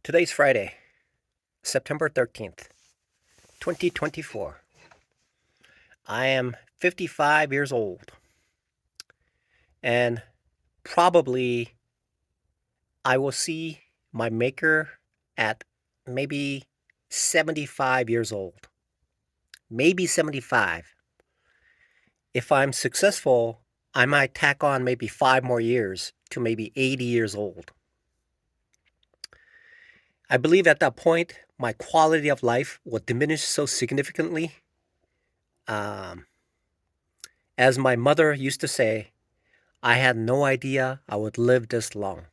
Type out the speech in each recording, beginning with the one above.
Today's Friday, September 13th, 2024. I am 55 years old, and probably I will see my maker at maybe 75 years old. Maybe 75. If I'm successful, I might tack on maybe 5 more years to maybe 80 years old. I believe at that point, my quality of life will diminish so significantly. Um, as my mother used to say, I had no idea I would live this long.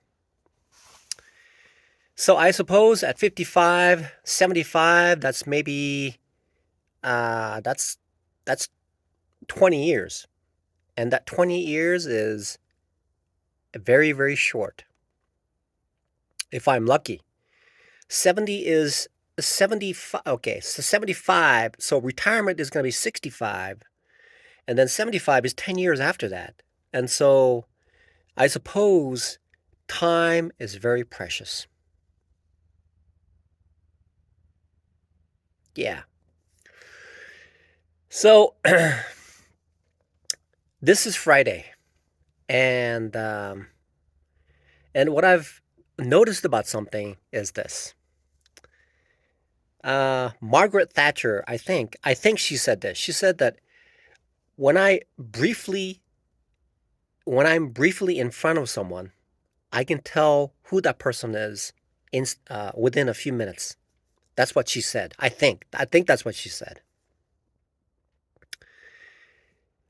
So I suppose at 55, 75, that's maybe uh that's that's 20 years. And that 20 years is very, very short if I'm lucky. 70 is 75. Okay, so 75, so retirement is going to be 65, and then 75 is 10 years after that. And so I suppose time is very precious. Yeah. So this is Friday, and what I've noticed about something is this. Margaret Thatcher, I think she said this. She said that when I briefly, when I'm briefly in front of someone, I can tell who that person is within a few minutes. That's what she said. I think that's what she said.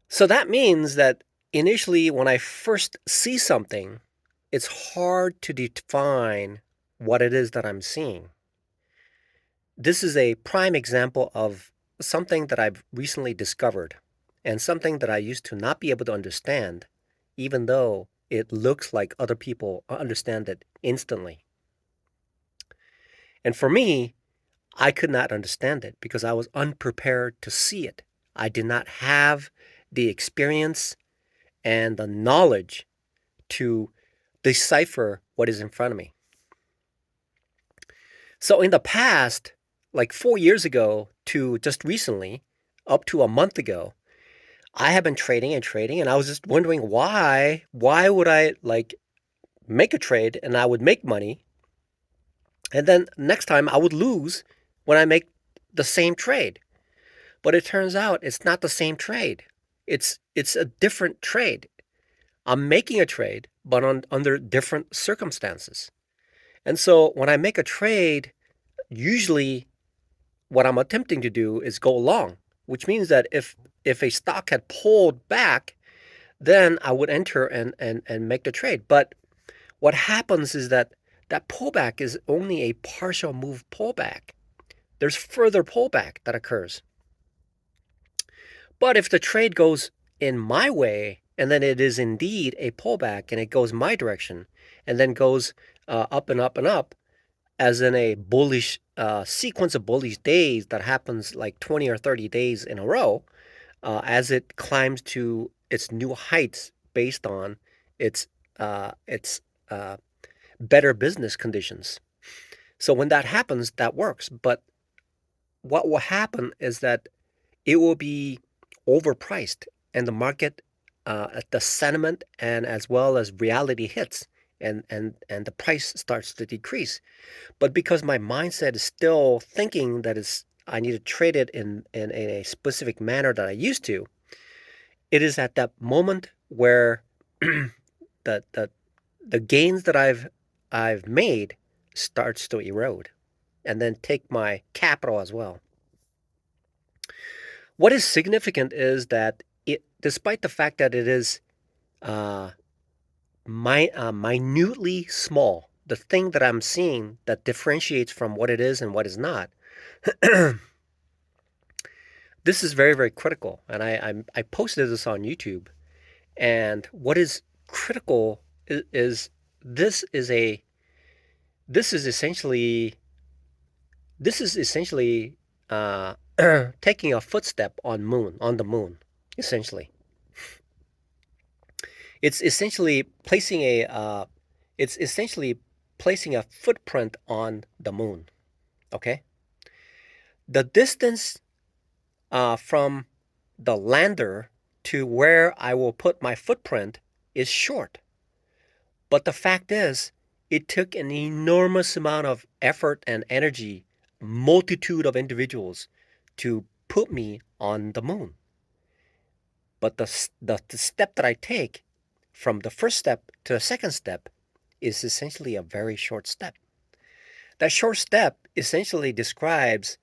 So that means that initially, when I first see something, it's hard to define what it is that I'm seeing. This is a prime example of something that I've recently discovered and something that I used to not be able to understand, even though it looks like other people understand it instantly. And for me, I could not understand it because I was unprepared to see it. I did not have the experience and the knowledge to decipher what is in front of me. So in the past, like 4 years ago to just recently, up to a month ago, I have been trading and trading, and I was just wondering why. Why would I like make a trade and I would make money, and then next time I would lose when I make the same trade? But it turns out it's not the same trade. It's a different trade. I'm making a trade, but under different circumstances. And so when I make a trade, usually what I'm attempting to do is go long, which means that if a stock had pulled back, then I would enter and make the trade. But what happens is that that pullback is only a partial move pullback. There's further pullback that occurs. But if the trade goes in my way, and then it is indeed a pullback and it goes my direction, and then goes up and up and up, as in a bullish sequence of bullish days that happens like 20 or 30 days in a row, as it climbs to its new heights based on its better business conditions. So when that happens, that works. But what will happen is that it will be overpriced, and the market, the sentiment, and as well as reality hits, and the price starts to decrease. But because my mindset is still thinking that I need to trade it in a specific manner that I used to, it is at that moment where the the the gains that I've made starts to erode, and then take my capital as well. What is significant is that despite the fact that it is uh, minutely small, the thing that I'm seeing that differentiates from what it is and what is not, this is very, very critical. And I posted this on YouTube. And what is critical is this is a this is essentially this is essentially uh, taking a footstep on the moon, essentially. It's essentially placing a it's essentially placing a footprint on the moon. Okay, the distance from the lander to where I will put my footprint is short. But the fact is, it took an enormous amount of effort and energy, multitude of individuals to put me on the moon. But the step that I take from the first step to the second step is essentially a very short step. That short step essentially describes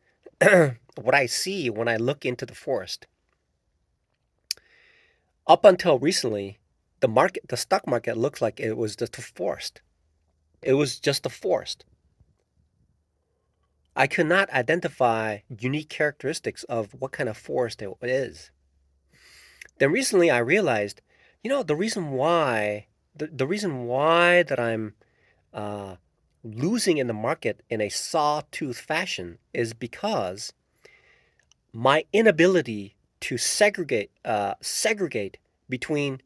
what I see when I look into the forest. Up until recently, the stock market looked like it was just a forest. It was just a forest. I could not identify unique characteristics of what kind of forest it is. Then recently I realized, the reason why that I'm uh, losing in the market in a sawtooth fashion is because my inability to segregate between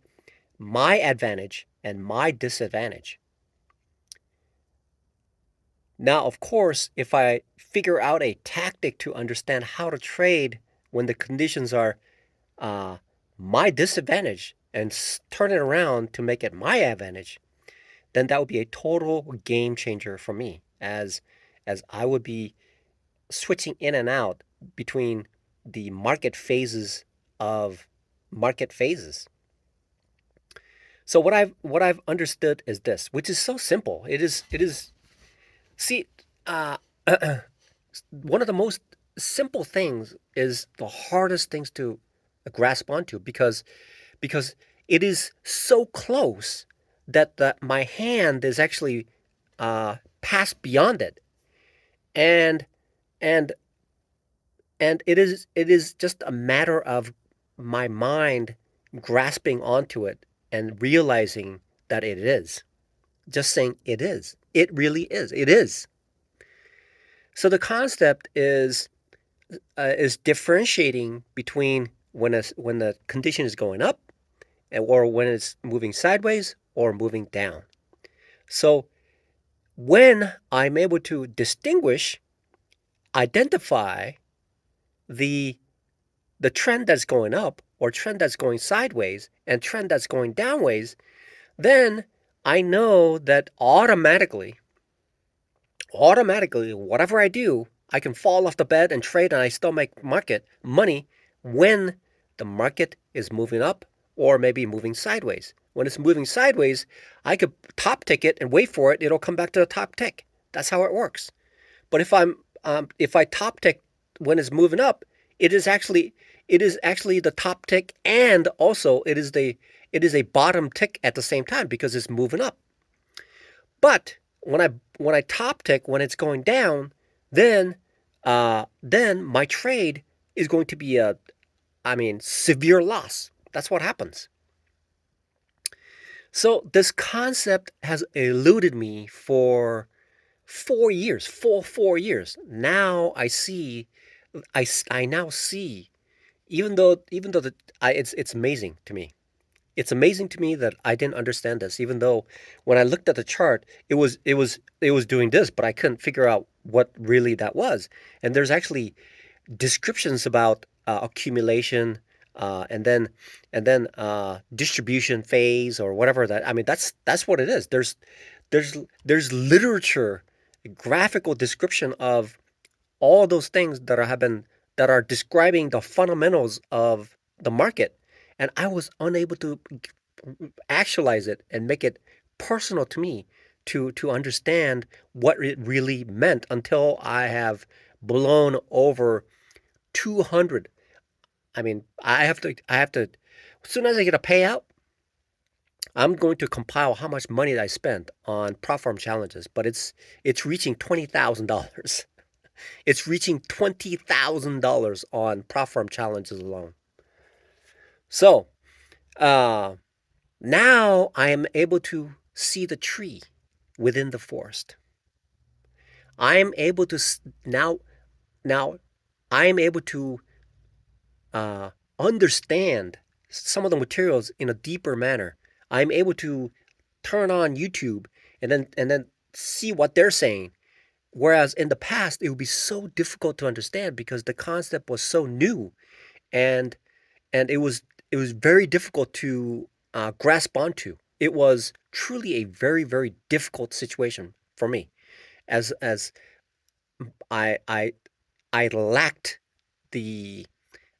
my advantage and my disadvantage. Now, of course, if I figure out a tactic to understand how to trade when the conditions are uh, my disadvantage and turn it around to make it my advantage, then that would be a total game changer for me, as I would be switching in and out between the market phases. So what I've understood is this, which is so simple. It is see uh, one of the most simple things is the hardest things to grasp onto because it is so close that my hand is actually passed beyond it, and and and it is just a matter of my mind grasping onto it and realizing that it is. Just saying it is. It really is. It is. So the concept is differentiating between when the condition is going up or when it's moving sideways or moving down. So when I'm able to distinguish, identify the the trend that's going up or trend that's going sideways and trend that's going downways, then I know that automatically, whatever I do, I can fall off the bed and trade and I still make market money when the market is moving up or maybe moving sideways. When it's moving sideways, I could top tick it and wait for it. It'll come back to the top tick. That's how it works. But if I top tick when it's moving up, it is actually the top tick, and also it is a bottom tick at the same time because it's moving up. But when I top tick when it's going down, then then my trade is going to be severe loss. That's what happens. So this concept has eluded me for 4 years, full 4 years. Now I now see, even though it's amazing to me. It's amazing to me that I didn't understand this, even though when I looked at the chart, it was doing this, but I couldn't figure out what really that was. And there's actually descriptions about accumulation, and then distribution phase or whatever that. I mean, that's what it is. There's there's literature, graphical description of all those things that are describing the fundamentals of the market, and I was unable to actualize it and make it personal to me to understand what it really meant until I have blown over 200. I mean, I have to as soon as I get a payout, I'm going to compile how much money I spent on platform challenges, but it's reaching $20,000. It's reaching $20,000 on platform challenges alone. So uh, now I am able to see the tree within the forest. I am able to now I am able to uh, understand some of the materials in a deeper manner. I'm able to turn on YouTube and then see what they're saying. Whereas in the past, it would be so difficult to understand because the concept was so new, and it was very difficult to grasp onto. It was truly a very very difficult situation for me, as I I I lacked the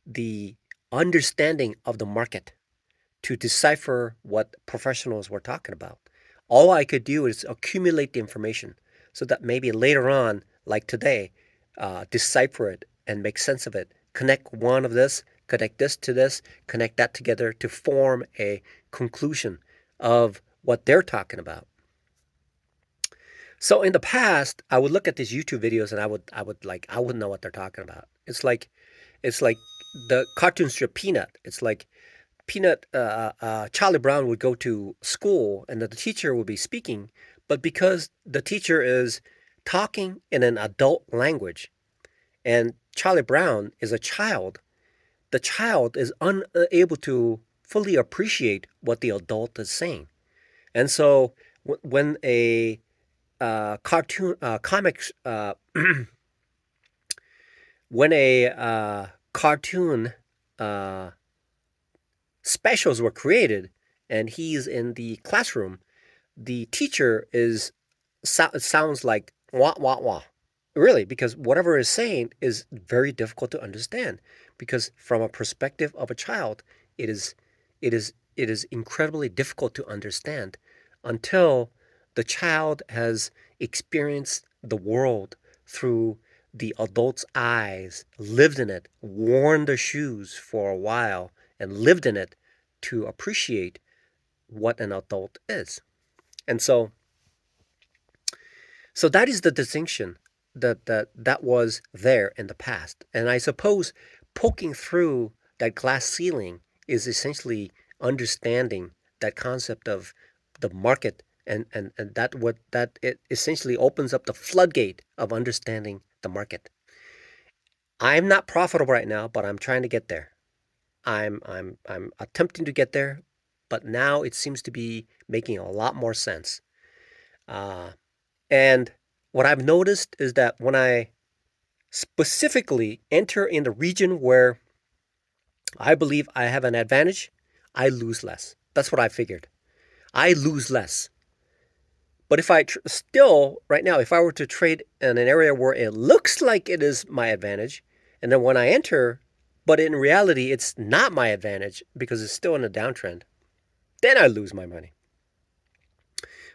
the understanding of the market to decipher what professionals were talking about. All I could do is accumulate the information so that maybe later on, like today, decipher it and make sense of it. Connect one of this, connect this to this, connect that together to form a conclusion of what they're talking about. So in the past, I would look at these YouTube videos and I wouldn't know what they're talking about. It's like the cartoon strip Peanut. It's like Charlie Brown would go to school and the teacher would be speaking, but because the teacher is talking in an adult language and Charlie Brown is a child, the child is unable to fully appreciate what the adult is saying. And so when a cartoon comics when a cartoon uh, specials were created and he's in the classroom, the teacher sounds like wah wah wah. Really, because whatever is saying is very difficult to understand. Because from a perspective of a child, it is incredibly difficult to understand until the child has experienced the world through the adult's eyes, lived in it, worn the shoes for a while, and lived in it to appreciate what an adult is. And so that is the distinction that was there in the past. And I suppose poking through that glass ceiling is essentially understanding that concept of the market, and that it essentially opens up the floodgate of understanding the market. I'm not profitable right now, but I'm trying to get there. I'm attempting to get there, but now it seems to be making a lot more sense. Uh, And what I've noticed is that when I specifically enter in the region where I believe I have an advantage, I lose less. That's what I figured. I lose less. But if I still, right now, if I were to trade in an area where it looks like it is my advantage, and then when I enter, but in reality, it's not my advantage because it's still in a downtrend, then I lose my money.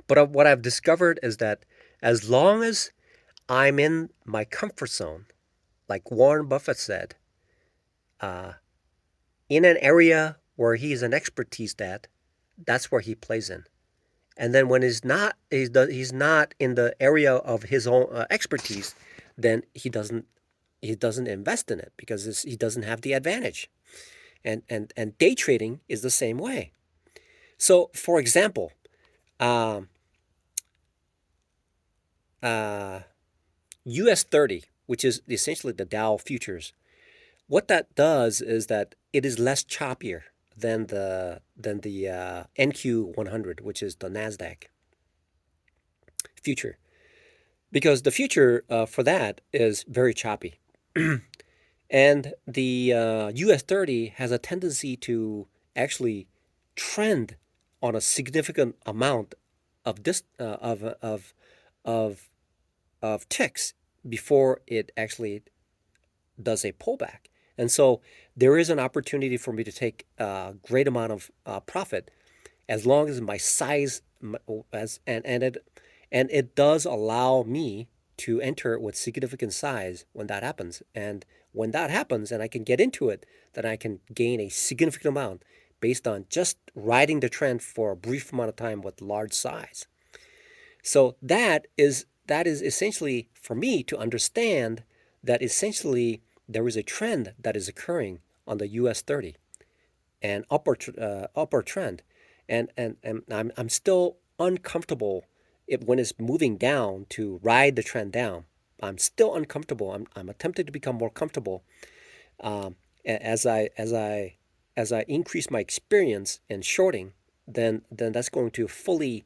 But what I've discovered is that as long as I'm in my comfort zone, like Warren Buffett said, uh, in an area where he's an expertise at, that's where he plays in. And then when he's not in the area of his own expertise, then he doesn't invest in it because he doesn't have the advantage. And day trading is the same way. So, for example, um, uh, US 30, which is essentially the Dow futures, what that does is that it is less choppier than the NQ 100, which is the Nasdaq future, because the future for that is very choppy, and the US 30 has a tendency to actually trend on a significant amount of this of of ticks before it actually does a pullback. And so there is an opportunity for me to take a great amount of profit as long as my size as and it does allow me to enter with significant size when that happens. And when that happens and I can get into it, then I can gain a significant amount based on just riding the trend for a brief amount of time with large size. So that is essentially for me to understand that essentially there is a trend that is occurring on the US 30, an upper trend, and I'm still uncomfortable when it's moving down to ride the trend down. I'm still uncomfortable. I'm attempting to become more comfortable um, as I increase my experience in shorting. Then that's going to fully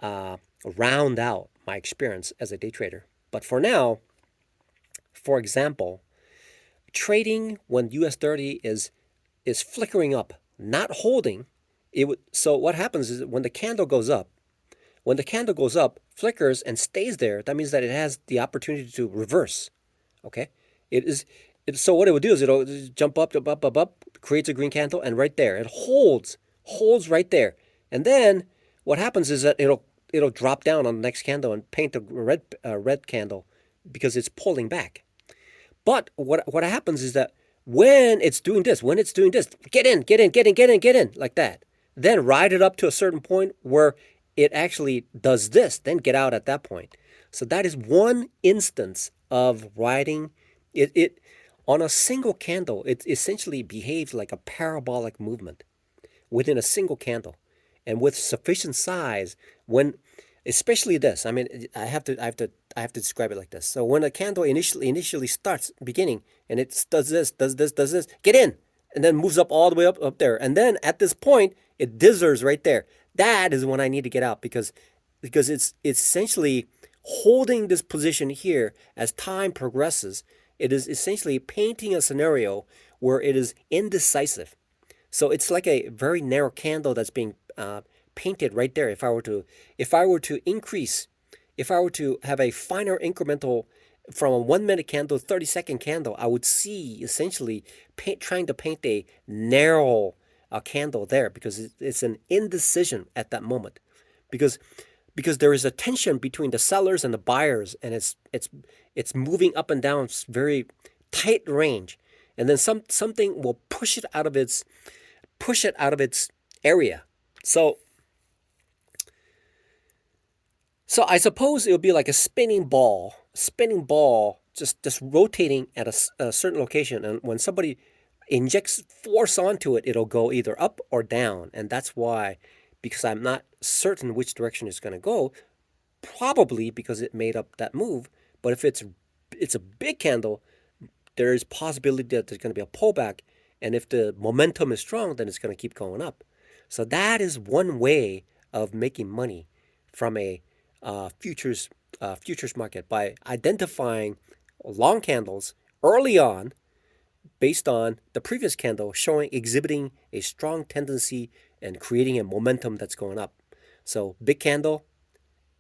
uh, round out my experience as a day trader. But for now, for example, trading when US 30 is flickering up, not holding, so what happens is when the candle goes up, flickers and stays there, that means that it has the opportunity to reverse. Okay? It is so what it would do is it'll jump up, jump up, up, up, creates a green candle, and right there it holds right there. And then what happens is that it'll drop down on the next candle and paint a red candle because it's pulling back. But what happens is that when it's doing this, get in, get in, get in, get in, get in, like that. Then ride it up to a certain point where it actually does this, then get out at that point. So that is one instance of riding it on a single candle. It essentially behaves like a parabolic movement within a single candle, and with sufficient size. When, especially this, I mean, I have to describe it like this. So when a candle initially starts beginning, and it does this, does this, get in, and then moves up all the way up there, and then at this point it dithers right there. That is when I need to get out, because it's essentially holding this position here as time progresses. It is essentially painting a scenario where it is indecisive. So it's like a very narrow candle that's being painted right there. If I were to increase, if I were to have a finer incremental from a 1 minute candle, 30-second candle, I would see essentially trying to paint a narrow candle there, because it's an indecision at that moment, because there is a tension between the sellers and the buyers, and it's moving up and down very tight range, and then something will push it out of its area. So I suppose it would be like a spinning ball, just rotating at a certain location, and when somebody injects force onto it, it'll go either up or down, and that's why, because I'm not certain which direction it's going to go, probably because it made up that move. But if it's a big candle, there is possibility that there's going to be a pullback, and if the momentum is strong, then it's going to keep going up. So that is one way of making money from a futures market, by identifying long candles early on based on the previous candle exhibiting a strong tendency and creating a momentum that's going up. So big candle,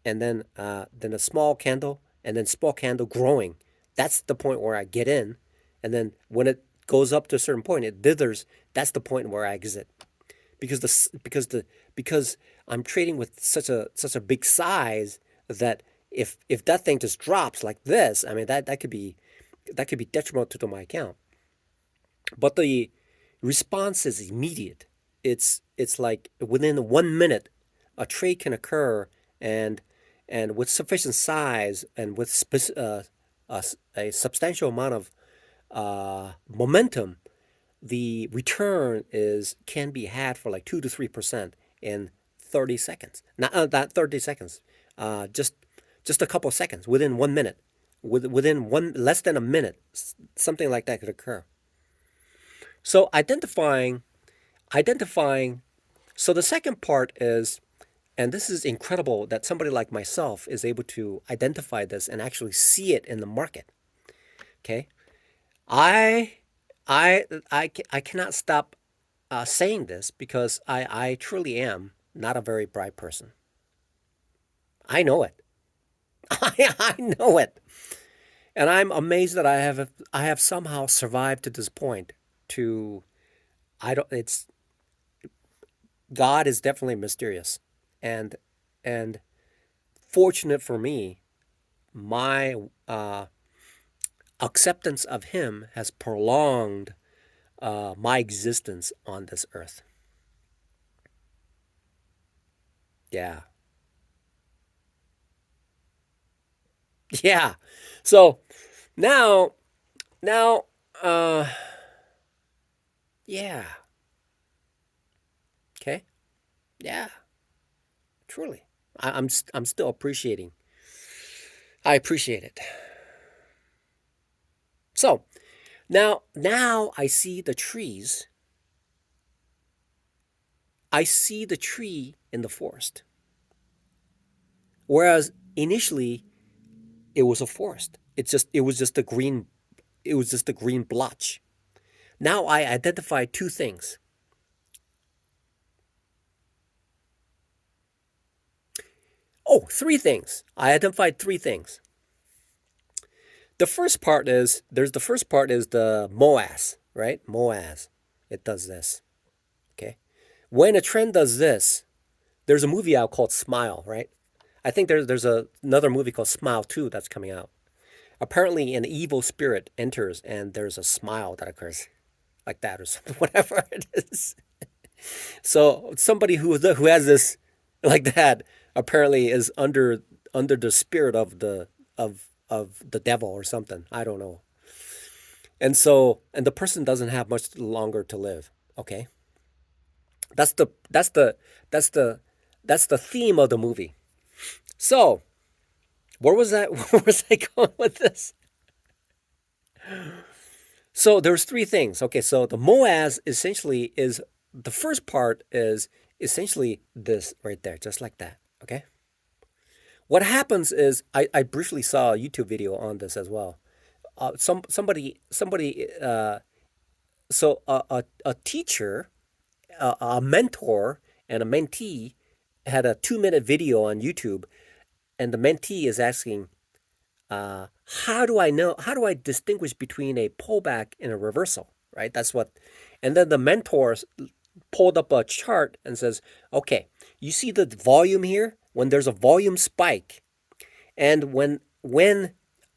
and then a small candle, and then small candle growing. That's the point where I get in, and then when it goes up to a certain point, it dithers. That's the point where I exit, because I'm trading with such a big size that if that thing just drops like this, I mean that could be detrimental to my account. But the response is immediate. It's like within 1 minute, a trade can occur, and with sufficient size and with a substantial amount of momentum, the return can be had for like 2 to 3% in 30 seconds. Not 30 seconds, just a couple of seconds, within 1 minute, within less than a minute, something like that could occur. So identifying. So the second part is, and this is incredible that somebody like myself is able to identify this and actually see it in the market. Okay, I cannot stop saying this, because I truly am not a very bright person. I know it. I know it, and I'm amazed that I have somehow survived to this point. To I don't. It's God is definitely mysterious, and and fortunate for me, my acceptance of Him has prolonged my existence on this earth. Yeah. Yeah. So now, now, uh, yeah. Okay. Yeah. Truly, I'm still appreciating. I appreciate it. So now I see the trees. I see the tree in the forest. Whereas initially it was a forest. It was just a green blotch. Now I identify two things. Oh, three things. I identified three things. The first part is the MOAS, right? MOAS. It does this. Okay. When a trend does this, there's a movie out called Smile, right? I think another movie called Smile 2 that's coming out. Apparently an evil spirit enters and there's a smile that occurs like that or something, whatever it is. So somebody who has this like that apparently is under the spirit of the devil or something. I don't know. And the person doesn't have much longer to live. Okay, that's the that's the that's the that's the theme of the movie. So where was that? Where was I going with this? So there's three things. Okay, so the MOAS essentially is the first part is essentially this right there, just like that. Okay. What happens is I briefly saw a YouTube video on this as well. Somebody so a teacher, a mentor, and a mentee had a 2 minute video on YouTube, and the mentee is asking, how do I know? How do I distinguish between a pullback and a reversal? Right. That's what. And then the mentors pulled up a chart and says, okay, you see the volume here? When there's a volume spike, and when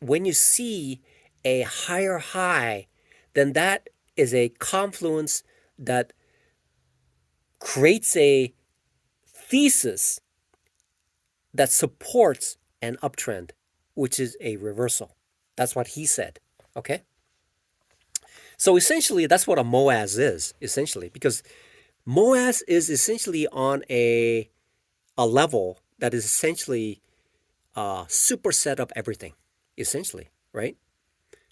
you see a higher high, then that is a confluence that creates a thesis that supports an uptrend, which is a reversal. That's what he said. Okay. So essentially, that's what a MOAS is, essentially, because MOAS is essentially on a level that is essentially a superset of everything, essentially, right?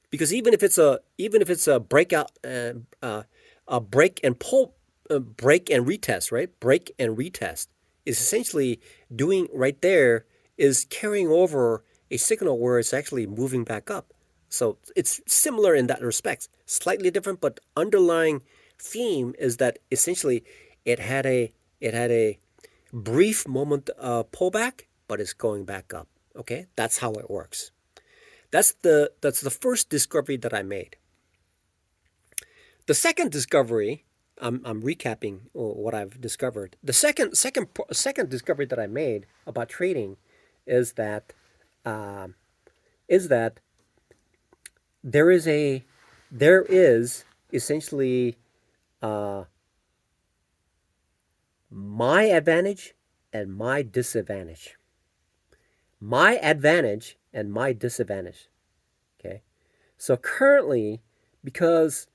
Because even if it's a breakout, a break and pull, break and retest, right? Break and retest is essentially doing right there is carrying over a signal where it's actually moving back up. So it's similar in that respect, slightly different, but underlying theme is that essentially it had a brief moment pullback, but it's going back up. Okay, that's how it works. That's the first discovery that I made. The second discovery, I'm recapping what I've discovered. The second discovery that I made about trading is that um, is that there is a there is essentially uh, my advantage and my disadvantage. My advantage and my disadvantage. Okay, so currently, because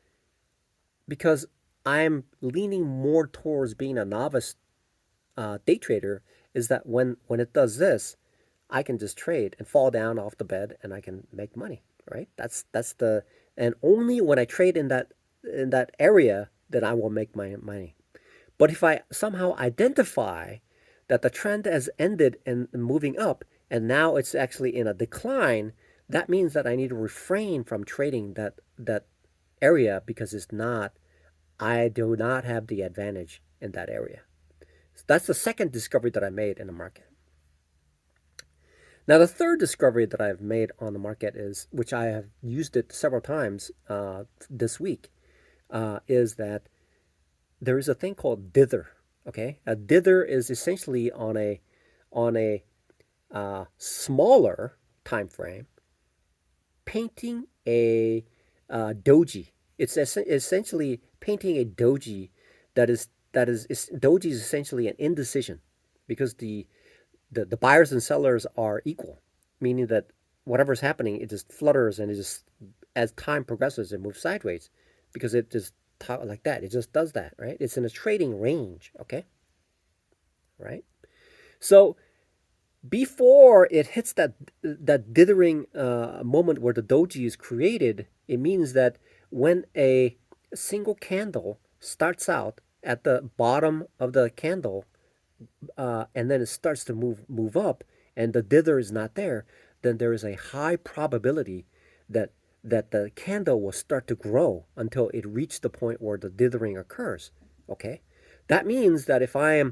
because I'm leaning more towards being a novice day trader, is that when it does this, I can just trade and fall down off the bed and I can make money. Right? That's the and only when I trade in that area that I will make my money. But if I somehow identify that the trend has ended and moving up, and now it's actually in a decline, that means that I need to refrain from trading that area because it's not. I do not have the advantage in that area. So that's the second discovery that I made in the market. Now, the third discovery that I've made on the market is, which I have used it several times this week, is that there is a thing called dither. Okay, a dither is essentially on a smaller time frame, painting a doji. It's essentially painting a doji doji is essentially an indecision because the buyers and sellers are equal, meaning that whatever's happening, it just flutters and it just as time progresses, it moves sideways because it just like that. It just does that, right? It's in a trading range, okay, right? So before it hits that dithering moment where the doji is created, it means that when a single candle starts out at the bottom of the candle and then it starts to move up, and the dither is not there, then there is a high probability that the candle will start to grow until it reaches the point where the dithering occurs. Okay, that means that if I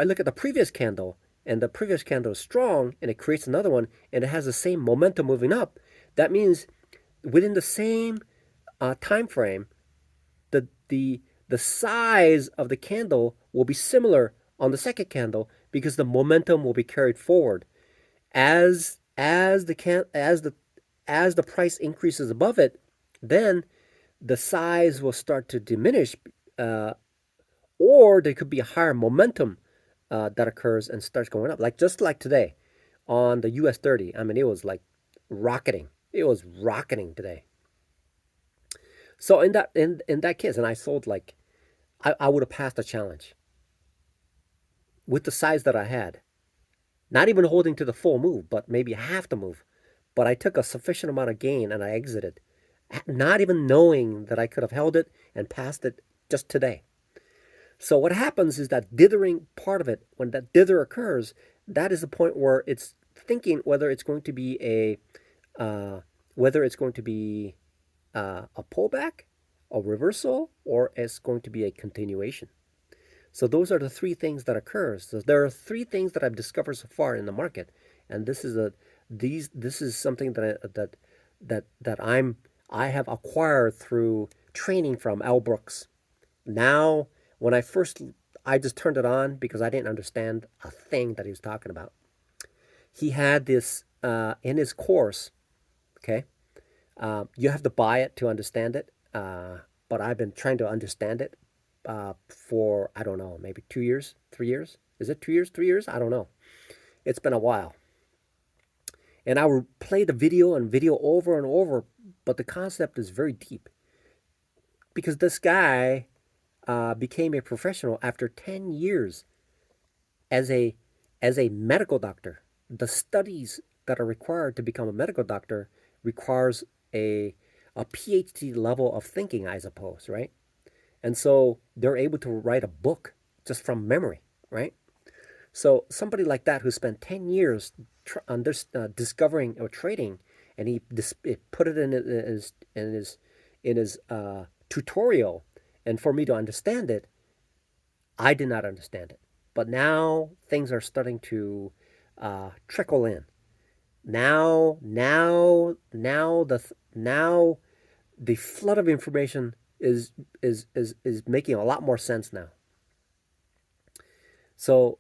look at the previous candle and the previous candle is strong and it creates another one and it has the same momentum moving up, that means within the same time frame, the the the size of the candle will be similar on the second candle because the momentum will be carried forward as the price increases above it. Then the size will start to diminish, uh, or there could be a higher momentum that occurs and starts going up, like just like today on the US 30. I mean, it was like rocketing. It was rocketing today. So in that case, and I sold like I would have passed the challenge with the size that I had. Not even holding to the full move, but maybe half the move. But I took a sufficient amount of gain and I exited, not even knowing that I could have held it and passed it just today. So what happens is that dithering part of it, when that dither occurs, that is the point where it's thinking whether it's going to be whether it's going to be a pullback, a reversal, or it's going to be a continuation. So those are the three things that occurs. So there are three things that I've discovered so far in the market, and this is something that I have acquired through training from Al Brooks. Now, when I just turned it on because I didn't understand a thing that he was talking about. He had this in his course. Okay, you have to buy it to understand it, but I've been trying to understand it for, I don't know, maybe 2 years, 3 years. Is it 2 years, 3 years? I don't know. It's been a while. And I will play the video and video over and over, but the concept is very deep because this guy became a professional after 10 years as a medical doctor. The studies that are required to become a medical doctor requires a PhD level of thinking, I suppose, right? And so they're able to write a book just from memory, right? So somebody like that who spent 10 years discovering or trading, and put it in his tutorial, and for me to understand it, I did not understand it. But now things are starting to trickle in. Now the flood of information is making a lot more sense now. So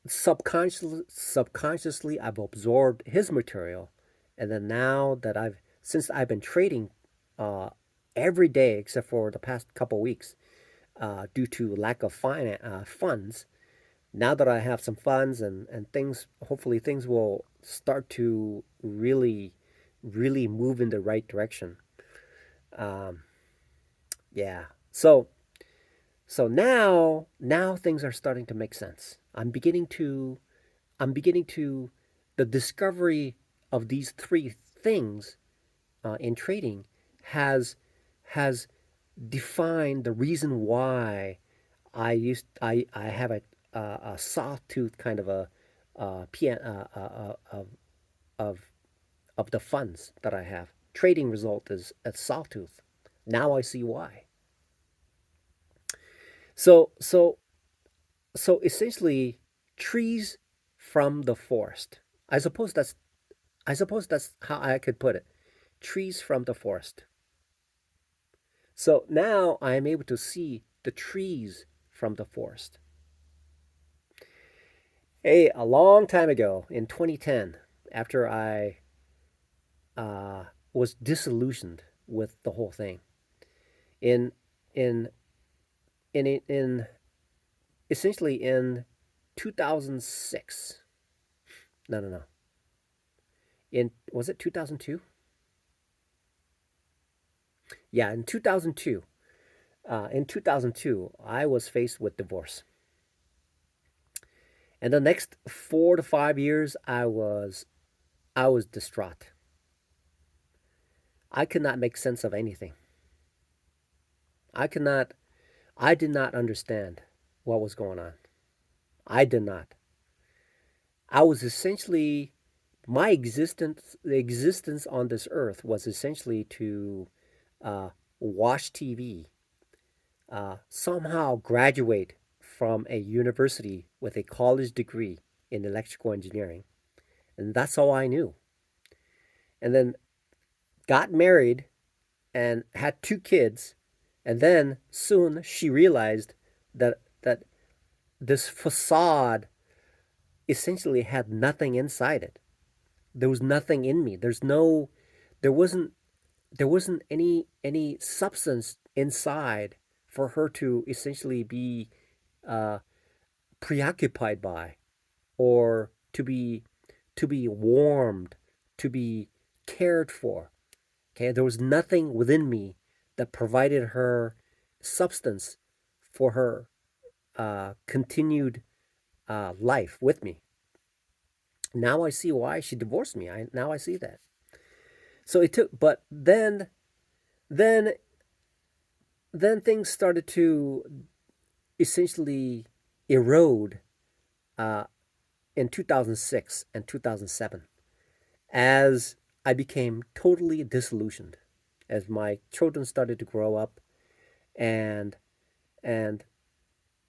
subconsciously I've absorbed his material, and then now that since I've been trading uh, every day except for the past couple weeks due to lack of funds. Now that I have some funds and things, hopefully things will start to really move in the right direction. Um, yeah. So now things are starting to make sense. I'm beginning to the discovery of these three things in trading has defined the reason why I have a sawtooth kind of of of the funds that I have. Trading result is a sawtooth. Now I see why. So so so essentially, trees from the forest. I suppose that's I suppose that's how I could put it. Trees from the forest. So now I am able to see the trees from the forest. Hey, a long time ago in 2010, after I was disillusioned with the whole thing, in in in essentially in 2006. No, no, no. In Was it 2002? Yeah, in 2002. In 2002, I was faced with divorce. And the next 4 to 5 years, I was distraught. I could not make sense of anything. I could not. I did not understand what was going on. I did not. I was essentially my existence, the existence on this earth was essentially to uh, watch TV, somehow graduate from a university with a college degree in electrical engineering. And that's all I knew. And then got married and had two kids. And then soon she realized that this facade essentially had nothing inside it. There was nothing in me. There wasn't there wasn't any substance inside for her to essentially be uh, preoccupied by, or to be warmed, to be cared for. Okay, there was nothing within me that provided her substance for her continued life with me. Now I see why she divorced me. Now I see that. So it took, but then then things started to essentially erode uh, in 2006 and 2007 as I became totally disillusioned, as my children started to grow up, and and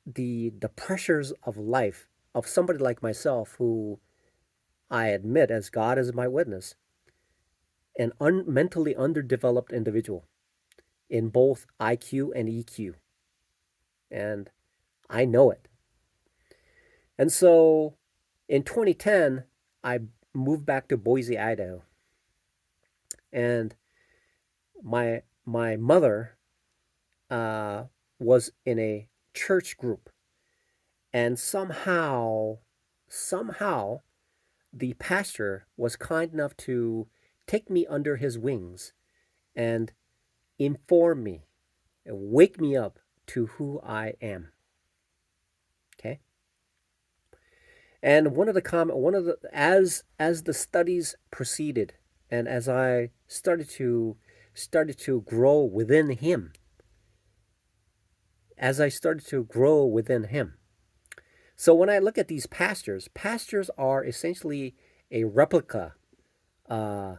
the pressures of life of somebody like myself, who I admit, as God is my witness, an mentally underdeveloped individual in both IQ and EQ, and I know it. And so in 2010, I moved back to Boise, Idaho, and my mother uh, was in a church group, and somehow the pastor was kind enough to take me under his wings and inform me and wake me up to who I am. Okay. And one of the as the studies proceeded, and as I started to grow within him, as I started to grow within him. So when I look at these pastors, pastors are essentially a replica, uh,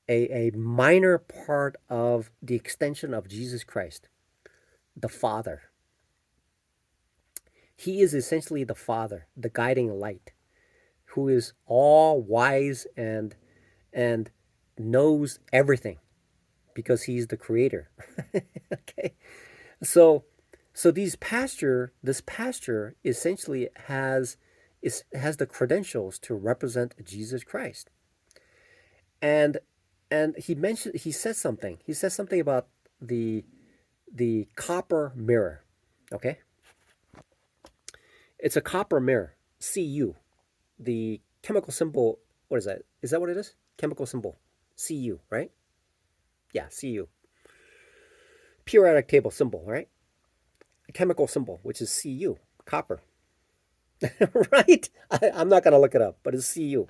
a minor part of the extension of Jesus Christ, the Father. He is essentially the Father, the guiding light, who is all wise and knows everything because he's the creator. Okay. So this pastor essentially has the credentials to represent Jesus Christ. And he said something. He said something about the the copper mirror. Okay? It's a copper mirror, Cu. The chemical symbol, what is that? Is that what it is? Chemical symbol, Cu, right? Yeah, Cu. Periodic table symbol, right? A chemical symbol, which is Cu, copper. Right? I'm not going to look it up, but it's Cu.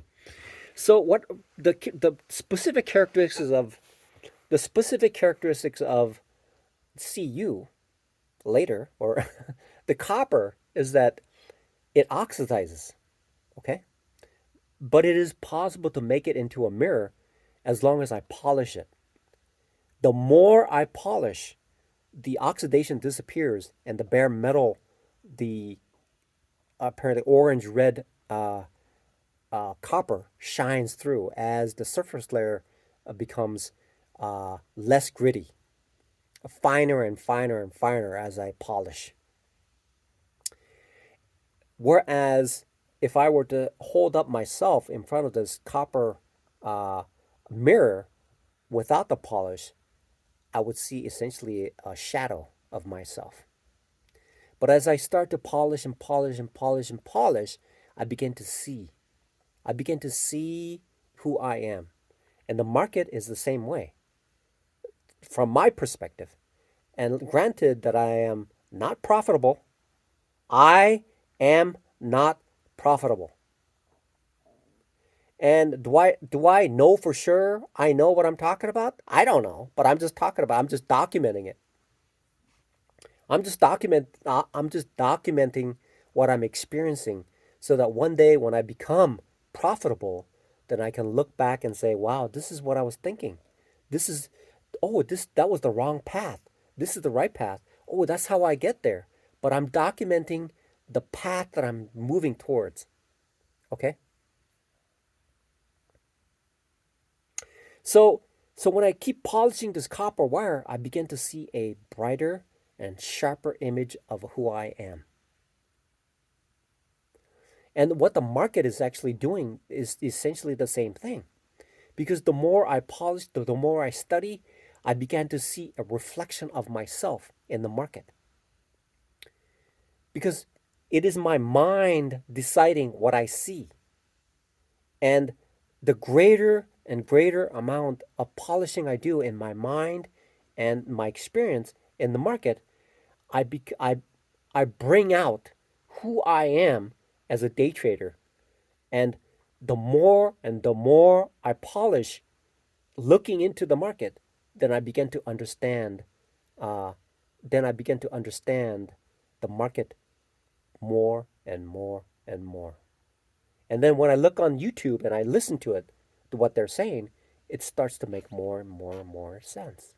So what the specific characteristics of the specific characteristics of Cu later, or the copper, is that it oxidizes, okay? But it is possible to make it into a mirror as long as I polish it. The more I polish, the oxidation disappears, and the bare metal, the apparently orange red copper, shines through as the surface layer becomes less gritty, finer and finer and finer as I polish. Whereas if I were to hold up myself in front of this copper uh, mirror without the polish, I would see essentially a shadow of myself. But as I start to polish and polish and polish and polish, I begin to see. I begin to see who I am. And the market is the same way from my perspective. And granted that I am not profitable, I am not profitable. And do I know for sure I know what I'm talking about? I don't know, but I'm just documenting it. I'm just documenting what I'm experiencing so that one day when I become profitable, then I can look back and say, wow, this is what I was thinking. This is, oh, that was the wrong path. This is the right path. Oh, that's how I get there. But I'm documenting the path that I'm moving towards. Okay? So so when I keep polishing this copper wire, I begin to see a brighter and sharper image of who I am. And what the market is actually doing is essentially the same thing. Because the more I polish, the more I study, I began to see a reflection of myself in the market. Because it is my mind deciding what I see. And the greater and greater amount of polishing I do in my mind and my experience in the market, I, bec- I, I bring out who I am as a day trader. And the more I polish looking into the market, then I begin to understand. Uh, then I begin to understand the market more and more and more. And then when I look on YouTube and I listen to it, to what they're saying, it starts to make more and more and more sense.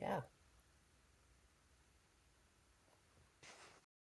Yeah.